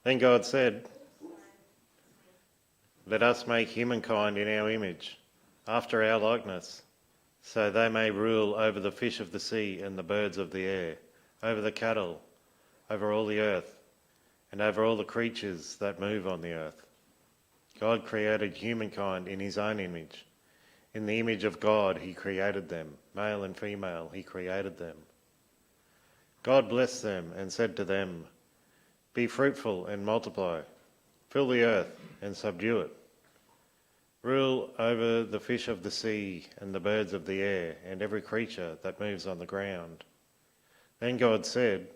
Then God said, "Let us make humankind in our image, after our likeness, so they may rule over the fish of the sea and the birds of the air, over the cattle, over all the earth, and over all the creatures that move on the earth." God created humankind in his own image. In the image of God he created them, male and female he created them. God blessed them and said to them, "Be fruitful and multiply, fill the earth and subdue it. Rule over the fish of the sea and the birds of the air and every creature that moves on the ground." Then God said,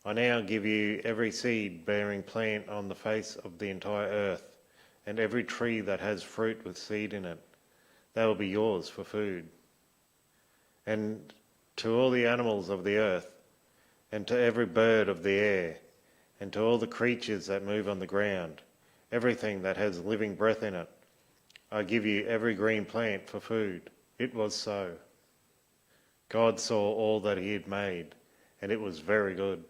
"I now give you every seed-bearing plant on the face of the entire earth, and every tree that has fruit with seed in it. They will be yours for food. And to all the animals of the earth, and to every bird of the air, and to all the creatures that move on the ground, everything that has living breath in it, I give you every green plant for food." It was so. God saw all that he had made, and it was very good.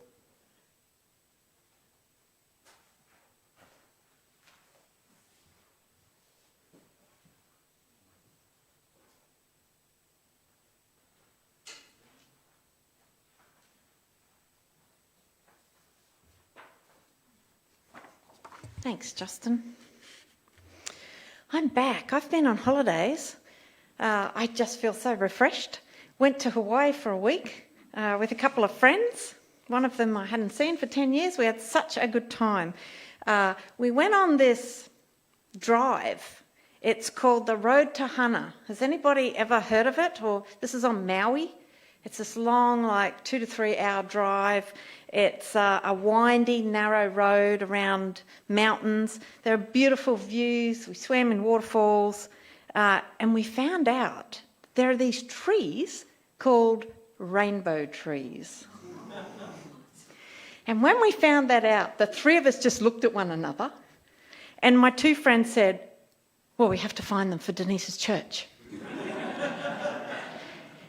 Thanks, Justin. I'm back. I've been on holidays. I just feel so refreshed. Went to Hawaii for a week with a couple of friends. One of them I hadn't seen for 10 years. We had such a good time. We went on this drive. It's called the Road to Hana. Has anybody ever heard of it? Or this is on Maui. It's this long, 2 to 3 hour drive. It's a windy, narrow road around mountains. There are beautiful views. We swam in waterfalls. And we found out there are these trees called rainbow trees. And when we found that out, the three of us just looked at one another. And my two friends said, "Well, we have to find them for Denise's church."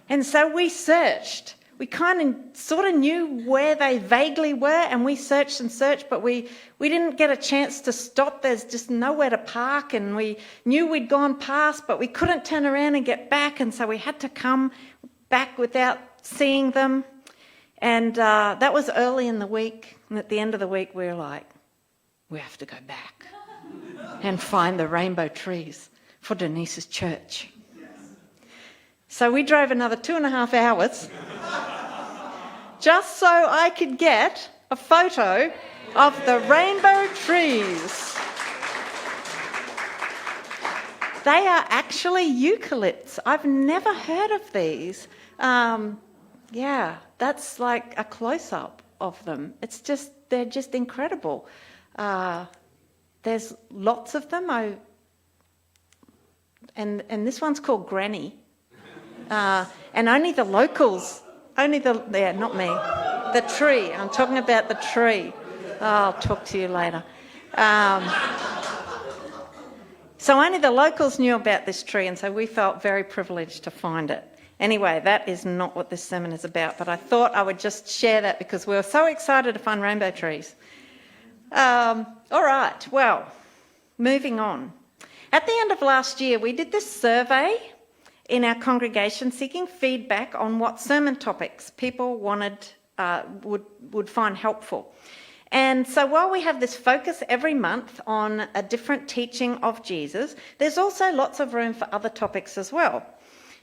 And so we searched. We kind of sort of knew where they vaguely were, and we searched and searched, but we didn't get a chance to stop. There's just nowhere to park, and we knew we'd gone past, but we couldn't turn around and get back, and so we had to come back without seeing them. And that was early in the week, and at the end of the week we were like, we have to go back and find the rainbow trees for Denise's church. So we drove another 2.5 hours just so I could get a photo of the rainbow trees. They are actually eucalypts. I've never heard of these. That's like a close-up of them. They're just incredible. There's lots of them. And this one's called Granny. And only the locals, not me, the tree. I'm talking about the tree. I'll talk to you later. So only the locals knew about this tree, and so we felt very privileged to find it. Anyway, that is not what this sermon is about, but I thought I would just share that because we were so excited to find rainbow trees. All right, well, moving on. At the end of last year, we did this survey in our congregation seeking feedback on what sermon topics people wanted would find helpful. And so while we have this focus every month on a different teaching of Jesus, there's also lots of room for other topics as well.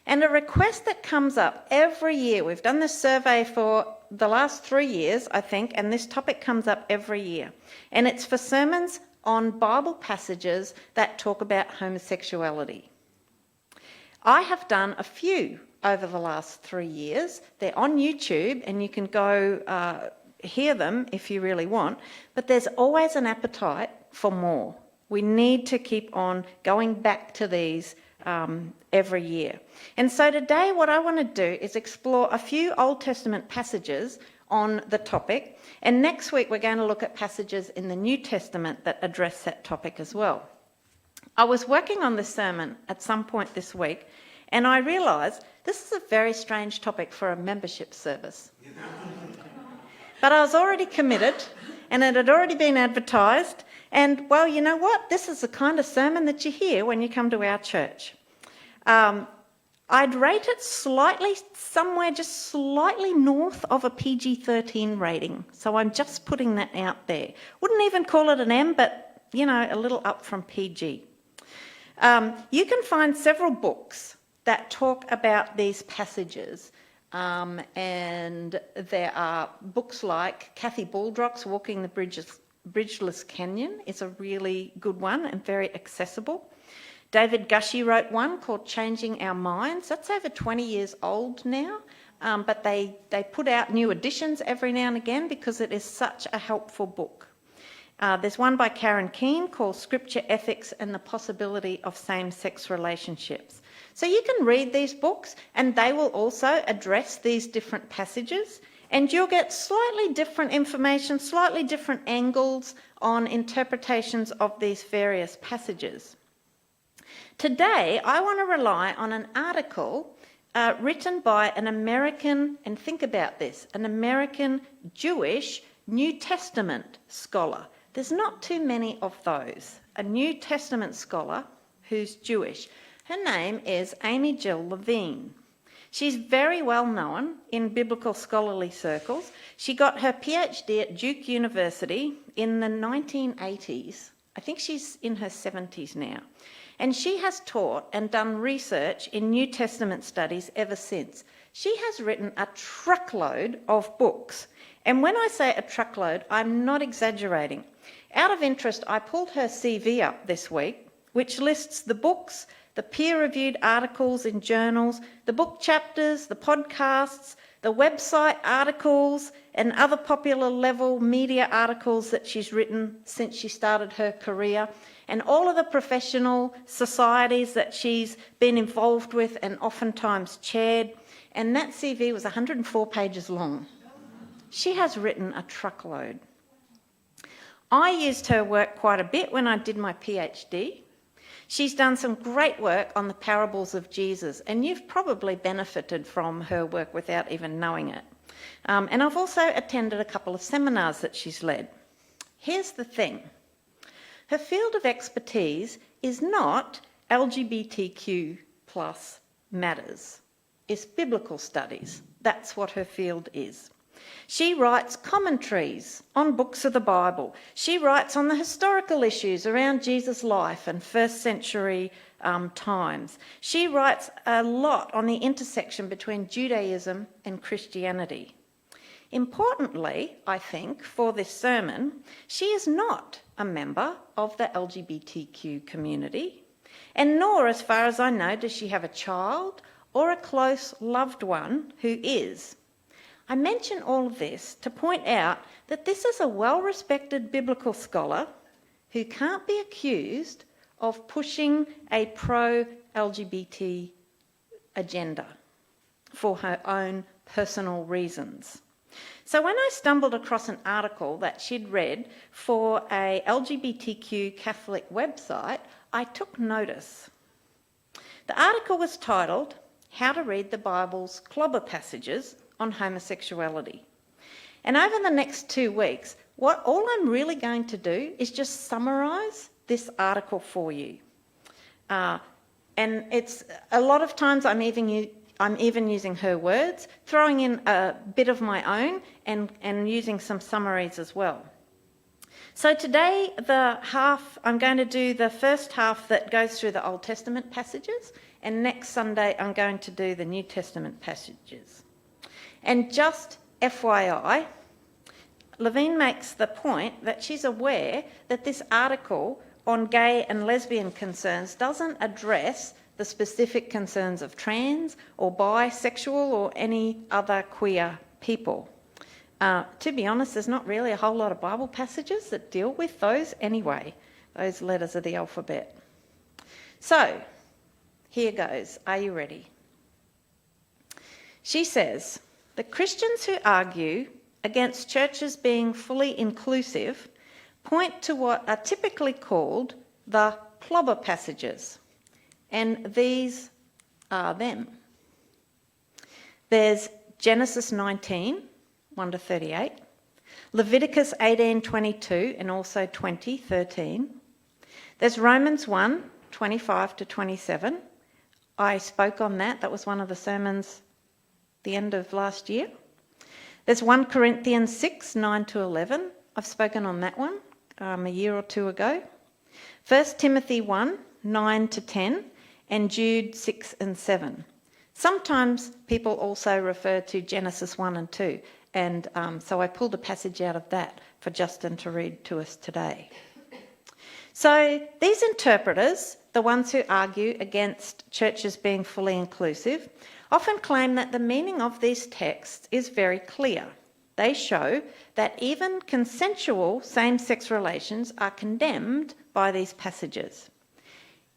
And a request that comes up every year, we've done this survey for the last 3 years, I think, and this topic comes up every year. And it's for sermons on Bible passages that talk about homosexuality. I have done a few over the last 3 years. They're on YouTube and you can go hear them if you really want, but there's always an appetite for more. We need to keep on going back to these every year. And so today what I want to do is explore a few Old Testament passages on the topic, and next week we're going to look at passages in the New Testament that address that topic as well. I was working on this sermon at some point this week, and I realised this is a very strange topic for a membership service. But I was already committed, and it had already been advertised. And, well, you know what? This is the kind of sermon that you hear when you come to our church. I'd rate it somewhere just slightly north of a PG-13 rating. So I'm just putting that out there. Wouldn't even call it an M, but, you know, a little up from PG. You can find several books that talk about these passages. And there are books like Kathy Baldrock's Walking the Bridgeless Canyon is a really good one and very accessible. David Gushee wrote one called Changing Our Minds. That's over 20 years old now, but they put out new editions every now and again because it is such a helpful book. There's one by Karen Keane called Scripture, Ethics and the Possibility of Same-Sex Relationships. So you can read these books and they will also address these different passages, and you'll get slightly different information, slightly different angles on interpretations of these various passages. Today, I want to rely on an article written by an American, and think about this, an American Jewish New Testament scholar. There's not too many of those. A New Testament scholar who's Jewish. Her name is Amy Jill Levine. She's very well known in biblical scholarly circles. She got her PhD at Duke University in the 1980s. I think she's in her 70s now. And she has taught and done research in New Testament studies ever since. She has written a truckload of books. And when I say a truckload, I'm not exaggerating. Out of interest, I pulled her CV up this week, which lists the books, the peer-reviewed articles in journals, the book chapters, the podcasts, the website articles, and other popular level media articles that she's written since she started her career, and all of the professional societies that she's been involved with and oftentimes chaired. And that CV was 104 pages long. She has written a truckload. I used her work quite a bit when I did my PhD. She's done some great work on the parables of Jesus, and you've probably benefited from her work without even knowing it. And I've also attended a couple of seminars that she's led. Here's the thing. Her field of expertise is not LGBTQ plus matters. It's biblical studies. That's what her field is. She writes commentaries on books of the Bible. She writes on the historical issues around Jesus' life and first century times. She writes a lot on the intersection between Judaism and Christianity. Importantly, I think, for this sermon, she is not a member of the LGBTQ community, and nor, as far as I know, does she have a child or a close loved one who is. I mention all of this to point out that this is a well-respected biblical scholar who can't be accused of pushing a pro-LGBT agenda for her own personal reasons. So when I stumbled across an article that she'd read for a LGBTQ Catholic website, I took notice. The article was titled, How to Read the Bible's Clobber Passages on Homosexuality. And over the next 2 weeks, all I'm really going to do is just summarise this article for you. And it's a lot of times I'm even using her words, throwing in a bit of my own and using some summaries as well. So today, I'm going to do the first half that goes through the Old Testament passages, and next Sunday I'm going to do the New Testament passages. And just FYI, Levine makes the point that she's aware that this article on gay and lesbian concerns doesn't address the specific concerns of trans or bisexual or any other queer people. To be honest, there's not really a whole lot of Bible passages that deal with those anyway, those letters of the alphabet. So, here goes. Are you ready? She says, the Christians who argue against churches being fully inclusive point to what are typically called the Clobber Passages, and these are them. There's Genesis 19, 1 to 38, Leviticus 18:22 and also 20:13. There's Romans 1:25 to 27. I spoke on that. That was one of the sermons the end of last year. There's 1 Corinthians 6:9 to 11. I've spoken on that one a year or two ago. 1 Timothy 1:9 to 10 and Jude 6 and 7. Sometimes people also refer to Genesis 1 and 2, and so I pulled a passage out of that for Justin to read to us today. So these interpreters, the ones who argue against churches being fully inclusive, often claim that the meaning of these texts is very clear. They show that even consensual same-sex relations are condemned by these passages.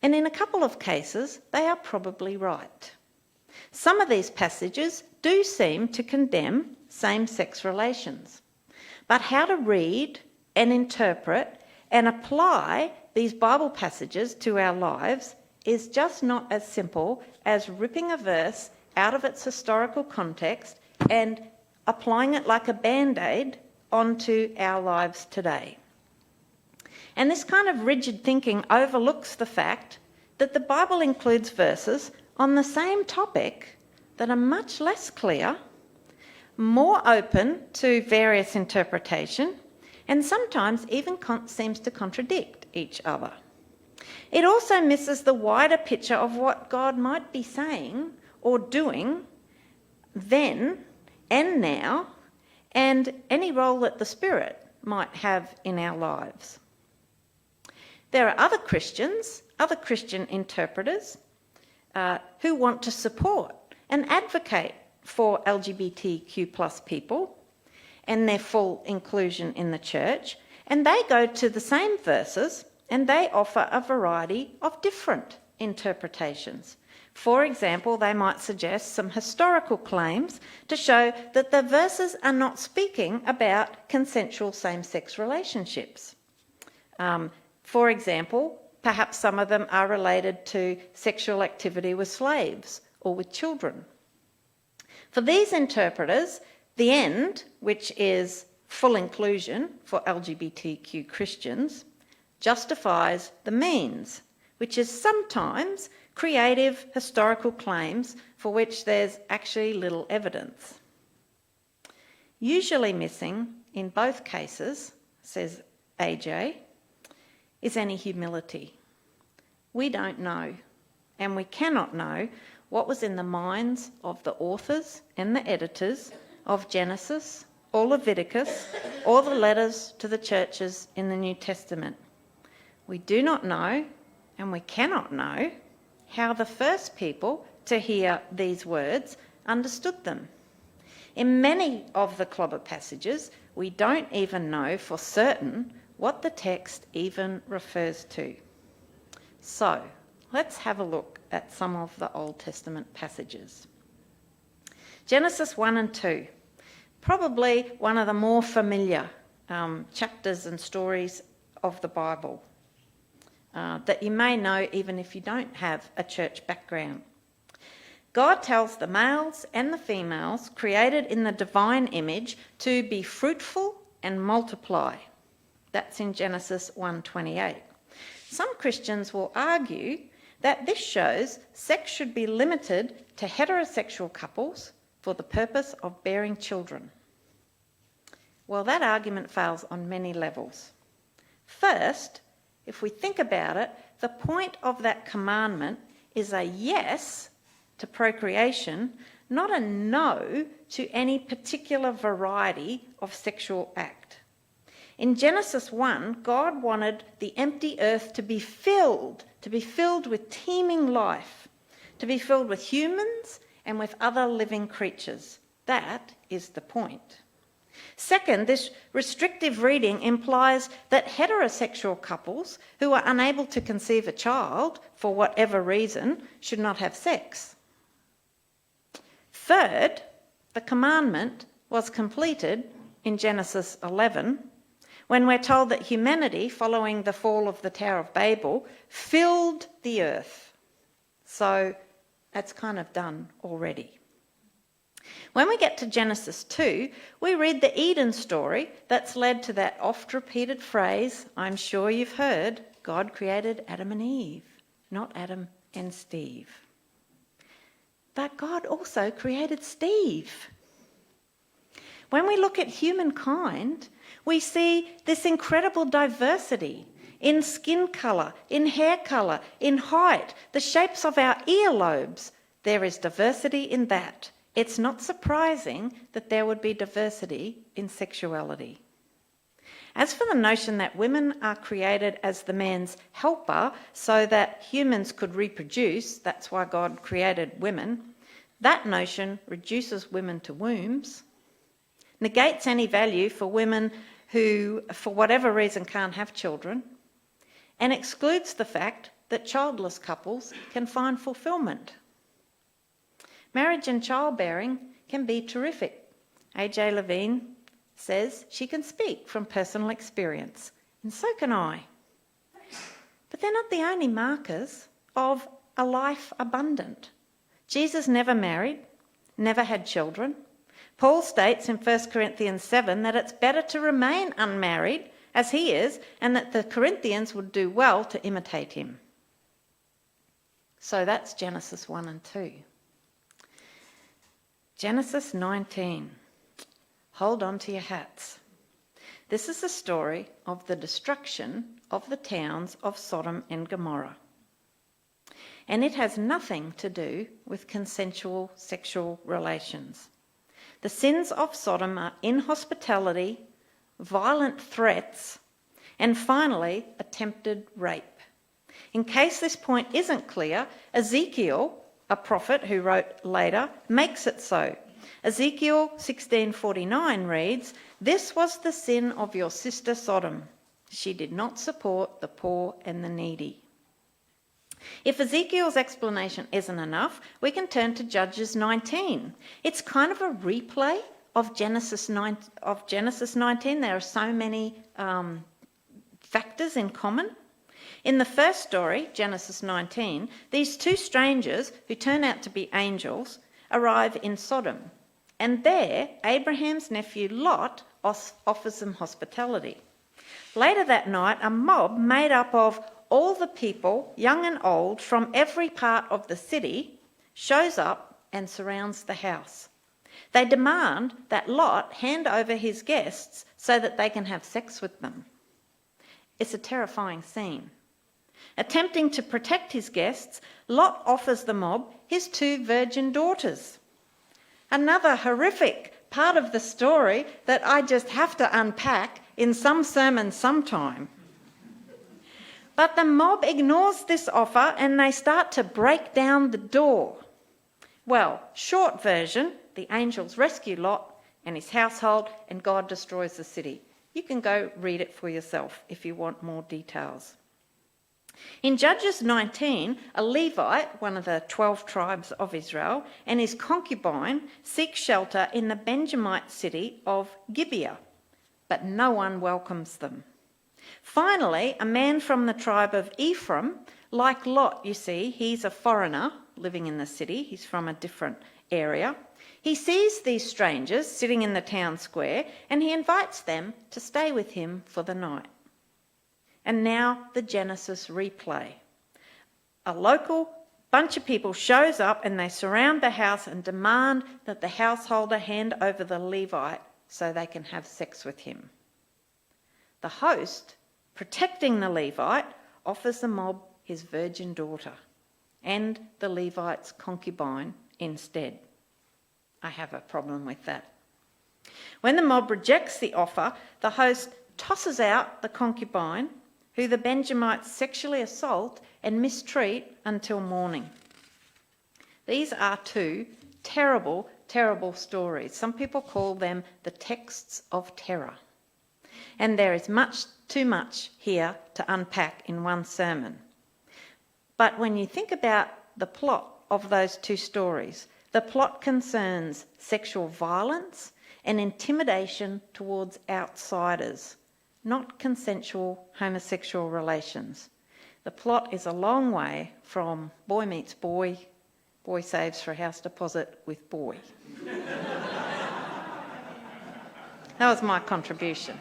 And in a couple of cases, they are probably right. Some of these passages do seem to condemn same-sex relations. But how to read and interpret and apply these Bible passages to our lives is just not as simple as ripping a verse out of its historical context and applying it like a band-aid onto our lives today. And this kind of rigid thinking overlooks the fact that the Bible includes verses on the same topic that are much less clear, more open to various interpretation, and sometimes even seems to contradict each other. It also misses the wider picture of what God might be saying or doing then and now, and any role that the Spirit might have in our lives. There are other Christians, other Christian interpreters, who want to support and advocate for LGBTQ+ people and their full inclusion in the church, and they go to the same verses and they offer a variety of different interpretations. For example, they might suggest some historical claims to show that the verses are not speaking about consensual same-sex relationships. For example, perhaps some of them are related to sexual activity with slaves or with children. For these interpreters, the end, which is full inclusion for LGBTQ Christians, justifies the means, which is sometimes creative historical claims for which there's actually little evidence. Usually missing in both cases, says AJ, is any humility. We don't know, and we cannot know what was in the minds of the authors and the editors of Genesis or Leviticus or the letters to the churches in the New Testament. We do not know, and we cannot know, how the first people to hear these words understood them. In many of the Clobber passages, we don't even know for certain what the text even refers to. So, let's have a look at some of the Old Testament passages. Genesis 1 and 2, probably one of the more familiar chapters and stories of the Bible that you may know even if you don't have a church background. God tells the males and the females created in the divine image to be fruitful and multiply. That's in Genesis 1:28. Some Christians will argue that this shows sex should be limited to heterosexual couples for the purpose of bearing children. Well, that argument fails on many levels. First, if we think about it, the point of that commandment is a yes to procreation, not a no to any particular variety of sexual act. In Genesis 1, God wanted the empty earth to be filled with teeming life, to be filled with humans and with other living creatures. That is the point. Second, this restrictive reading implies that heterosexual couples who are unable to conceive a child for whatever reason should not have sex. Third, the commandment was completed in Genesis 11 when we're told that humanity, following the fall of the Tower of Babel, filled the earth. So that's kind of done already. When we get to Genesis 2, we read the Eden story that's led to that oft-repeated phrase, I'm sure you've heard, God created Adam and Eve, not Adam and Steve. But God also created Steve. When we look at humankind, we see this incredible diversity in skin colour, in hair colour, in height, the shapes of our earlobes. There is diversity in that. It's not surprising that there would be diversity in sexuality. As for the notion that women are created as the man's helper so that humans could reproduce, that's why God created women, that notion reduces women to wombs, negates any value for women who, for whatever reason, can't have children, and excludes the fact that childless couples can find fulfilment. Marriage and childbearing can be terrific. A.J. Levine says she can speak from personal experience, and so can I. But they're not the only markers of a life abundant. Jesus never married, never had children. Paul states in 1 Corinthians 7 that it's better to remain unmarried, as he is, and that the Corinthians would do well to imitate him. So that's Genesis 1 and 2. Genesis 19. Hold on to your hats. This is the story of the destruction of the towns of Sodom and Gomorrah. And it has nothing to do with consensual sexual relations. The sins of Sodom are inhospitality, violent threats, and finally, attempted rape. In case this point isn't clear, Ezekiel, a prophet who wrote later, makes it so. Ezekiel 16:49 reads, "This was the sin of your sister Sodom. She did not support the poor and the needy." If Ezekiel's explanation isn't enough, we can turn to Judges 19. It's kind of a replay of Genesis 19. There are so many factors in common. In the first story, Genesis 19, these two strangers, who turn out to be angels, arrive in Sodom. And there, Abraham's nephew Lot offers them hospitality. Later that night, a mob made up of all the people, young and old, from every part of the city, shows up and surrounds the house. They demand that Lot hand over his guests so that they can have sex with them. It's a terrifying scene. Attempting to protect his guests, Lot offers the mob his 2 virgin daughters. Another horrific part of the story that I just have to unpack in some sermon sometime. But the mob ignores this offer and they start to break down the door. Well, short version, the angels rescue Lot and his household and God destroys the city. You can go read it for yourself if you want more details. In Judges 19, a Levite, one of the 12 tribes of Israel, and his concubine seek shelter in the Benjamite city of Gibeah, but no one welcomes them. Finally, a man from the tribe of Ephraim, like Lot, you see, he's a foreigner living in the city, he's from a different area. He sees these strangers sitting in the town square and he invites them to stay with him for the night. And now the Genesis replay. A local bunch of people shows up and they surround the house and demand that the householder hand over the Levite so they can have sex with him. The host, protecting the Levite, offers the mob his virgin daughter and the Levite's concubine instead. I have a problem with that. When the mob rejects the offer, the host tosses out the concubine, who the Benjamites sexually assault and mistreat until morning. These are 2 terrible, terrible stories. Some people call them the texts of terror. And there is too much here to unpack in one sermon. But when you think about the plot of those 2 stories, the plot concerns sexual violence and intimidation towards outsiders, not consensual homosexual relations. The plot is a long way from boy meets boy, Boy saves for a house deposit with boy. That was my contribution.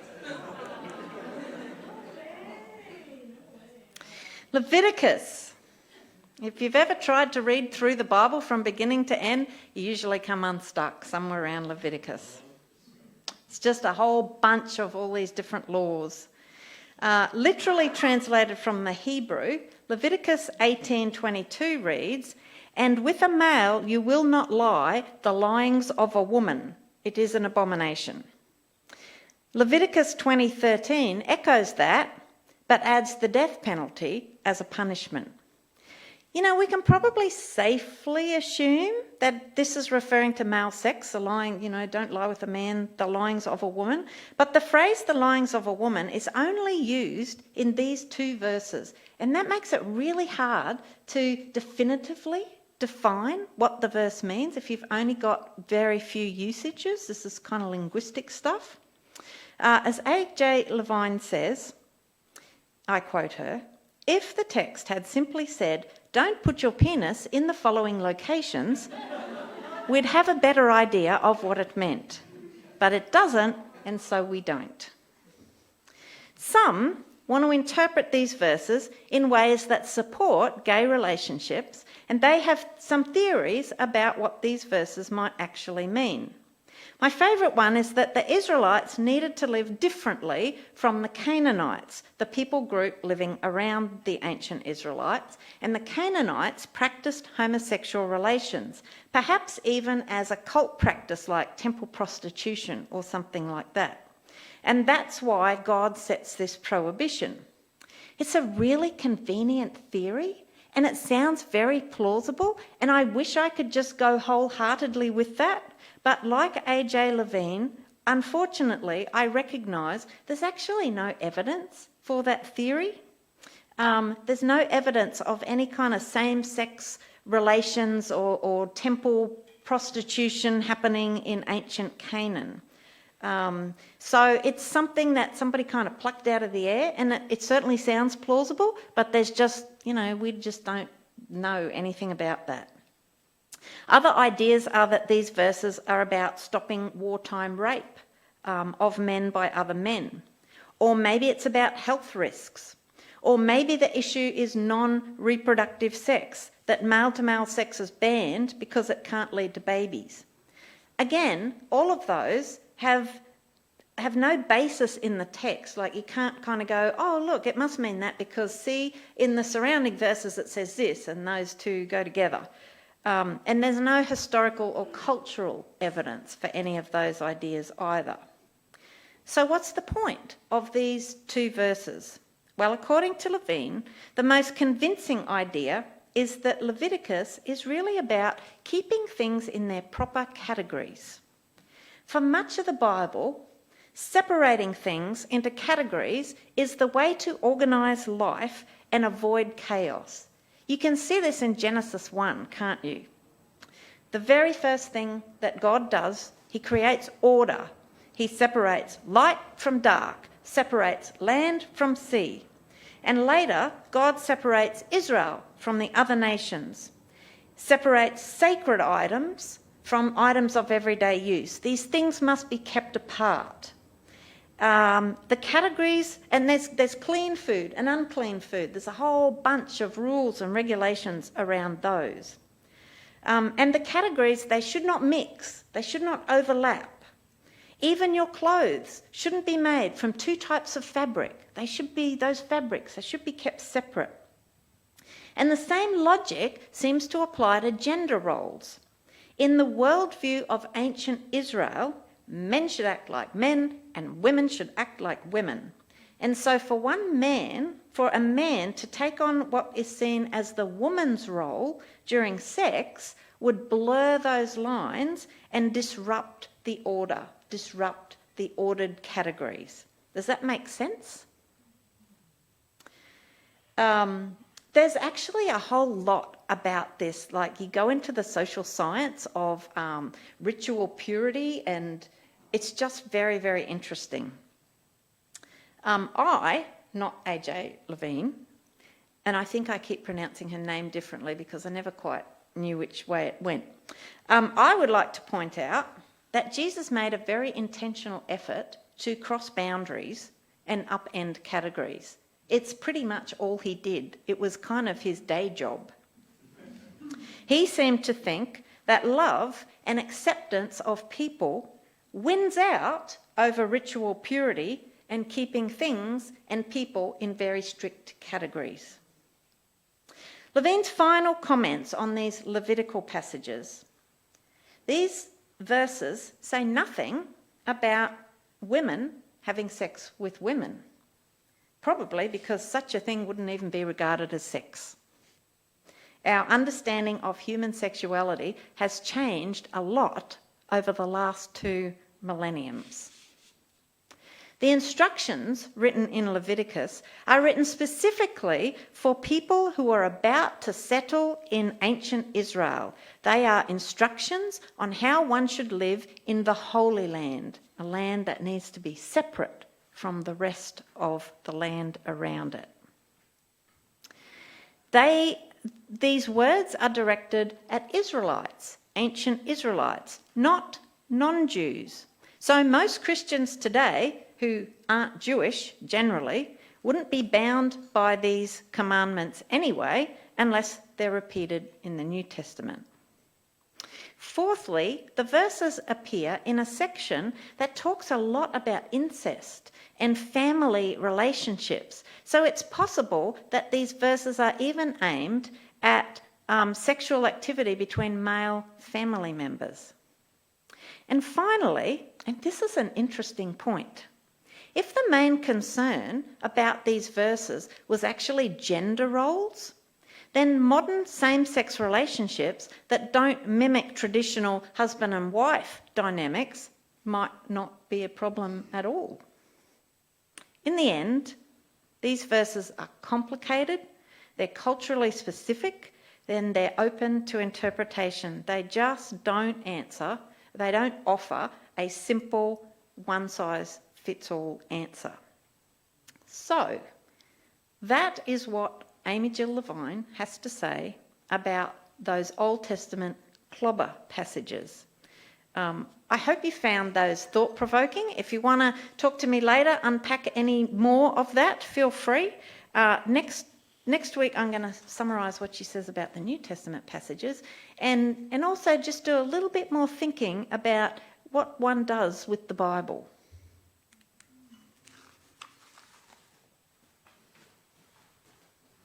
Leviticus. If you've ever tried to read through the Bible from beginning to end, you usually come unstuck somewhere around Leviticus. It's just a whole bunch of all these different laws. Literally translated from the Hebrew, Leviticus 18:22 reads, "And with a male you will not lie, the lyings of a woman. It is an abomination." Leviticus 20:13 echoes that, but adds the death penalty as a punishment. You know, we can probably safely assume that this is referring to male sex, the lying, don't lie with a man, the lyings of a woman. But the phrase the lyings of a woman is only used in these two verses. And that makes it really hard to definitively define what the verse means if you've only got very few usages. This is kind of linguistic stuff. As A.J. Levine says, I quote her, "If the text had simply said, 'Don't put your penis in the following locations,' we'd have a better idea of what it meant. But it doesn't, and so we don't." Some want to interpret these verses in ways that support gay relationships, and they have some theories about what these verses might actually mean. My favourite one is that the Israelites needed to live differently from the Canaanites, the people group living around the ancient Israelites, and the Canaanites practiced homosexual relations, perhaps even as a cult practice like temple prostitution or something like that. And that's why God sets this prohibition. It's a really convenient theory, and it sounds very plausible, and I wish I could just go wholeheartedly with that. But like A.J. Levine, unfortunately, I recognise there's actually no evidence for that theory. There's no evidence of any kind of same-sex relations or temple prostitution happening in ancient Canaan. So it's something that somebody kind of plucked out of the air, and it certainly sounds plausible, but there's just, we just don't know anything about that. Other ideas are that these verses are about stopping wartime rape of men by other men. Or maybe it's about health risks. Or maybe the issue is non-reproductive sex, that male-to-male sex is banned because it can't lead to babies. Again, all of those have no basis in the text. Like, you can't kind of go, oh, look, it must mean that because, see, in the surrounding verses it says this, and those two go together. And there's no historical or cultural evidence for any of those ideas either. So what's the point of these two verses? Well, according to Levine, the most convincing idea is that Leviticus is really about keeping things in their proper categories. For much of the Bible, separating things into categories is the way to organise life and avoid chaos. You can see this in Genesis 1, can't you? The very first thing that God does, he creates order. He separates light from dark, separates land from sea. And later, God separates Israel from the other nations, separates sacred items from items of everyday use. These things must be kept apart. The categories, and there's clean food and unclean food. There's a whole bunch of rules and regulations around those. And the categories, they should not mix. They should not overlap. Even your clothes shouldn't be made from two types of fabric. Those fabrics, they should be kept separate. And the same logic seems to apply to gender roles. In the worldview of ancient Israel, men should act like men and women should act like women. And so for a man to take on what is seen as the woman's role during sex would blur those lines and disrupt the order, disrupt the ordered categories. Does that make sense? There's actually a whole lot about this. Like, you go into the social science of ritual purity, and it's just very, very interesting. Not A.J. Levine, and I think I keep pronouncing her name differently because I never quite knew which way it went. I would like to point out that Jesus made a very intentional effort to cross boundaries and upend categories. It's pretty much all he did. It was kind of his day job. He seemed to think that love and acceptance of people wins out over ritual purity and keeping things and people in very strict categories. Levine's final comments on these Levitical passages. These verses say nothing about women having sex with women, probably because such a thing wouldn't even be regarded as sex. Our understanding of human sexuality has changed a lot over the last 2 millenniums. The instructions written in Leviticus are written specifically for people who are about to settle in ancient Israel. They are instructions on how one should live in the Holy Land, a land that needs to be separate from the rest of the land around it. These words are directed at Israelites, ancient Israelites, not non-Jews. So most Christians today who aren't Jewish generally wouldn't be bound by these commandments anyway unless they're repeated in the New Testament. Fourthly, the verses appear in a section that talks a lot about incest and family relationships. So it's possible that these verses are even aimed at sexual activity between male family members. And finally, and this is an interesting point, if the main concern about these verses was actually gender roles, then modern same-sex relationships that don't mimic traditional husband and wife dynamics might not be a problem at all. In the end, these verses are complicated, they're culturally specific, then they're open to interpretation. They just don't offer a simple one-size-fits-all answer. So, that is what Amy Jill Levine has to say about those Old Testament Clobber passages. I hope you found those thought-provoking. If you want to talk to me later, unpack any more of that, feel free. Next week I'm going to summarise what she says about the New Testament passages and also just do a little bit more thinking about what one does with the Bible.